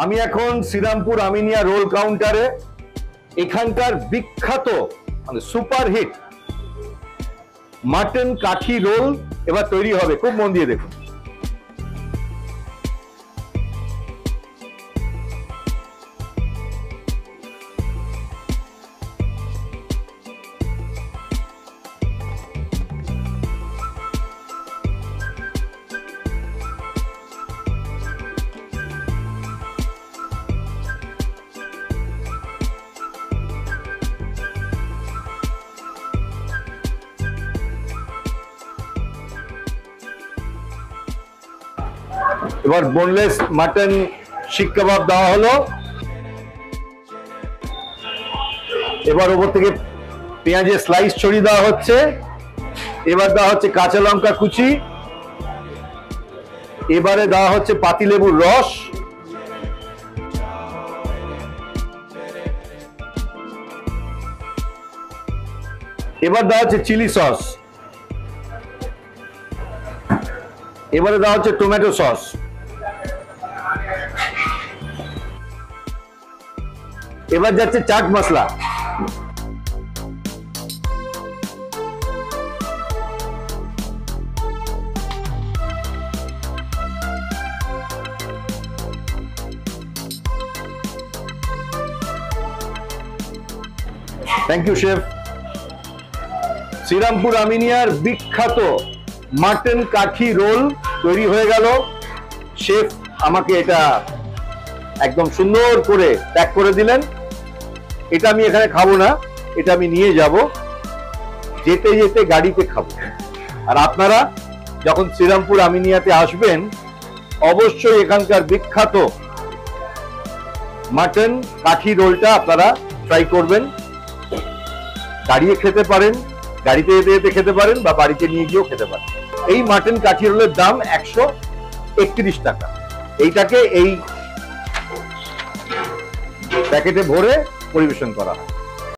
আমি এখন শ্রীরামপুর আমিনিয়া রোল কাউন্টারে এখানকার বিখ্যাত মানে সুপারহিট মাটন কাঠি রোল এবার তৈরি হবে, খুব মন দিয়ে দেখুন। এবার বোনলেস মাটন শিক কাবাব দেওয়া হলো, এবার ওপর থেকে পেঁয়াজের স্লাইস ছড়িয়ে দেওয়া হচ্ছে, এবার দেওয়া হচ্ছে কাঁচা লঙ্কা কুচি, এবারে দেওয়া হচ্ছে পাতিলেবুর রস, এবার দেওয়া হচ্ছে চিলি সস, এবারে দেওয়া হচ্ছে টমেটো সস, এবার যাচ্ছে chaat masala, thank you chef. Serampore আমিনিয়ার বিখ্যাত মাটন কাঠি রোল তৈরি হয়ে গেল। শেফ আমাকে এটা একদম সুন্দর করে প্যাক করে দিলেন। এটা আমি এখানে খাবো না, এটা আমি নিয়ে যাব, যেতে যেতে গাড়িতে খাবো। আর আপনারা যখন শ্রীরামপুর আমিনিয়াতে আসবেন অবশ্যই এখানকার বিখ্যাত মাটন কাঠি রোলটা আপনারা ট্রাই করবেন। দাঁড়িয়ে খেতে পারেন, গাড়িতে যেতে যেতে খেতে পারেন, বা বাড়িতে নিয়ে গিয়েও খেতে পারেন। এই মাটন কাঠি রোলের দাম 131 টাকা। এইটাকে এই প্যাকেটে ভরে পরিবেশন করা হয়।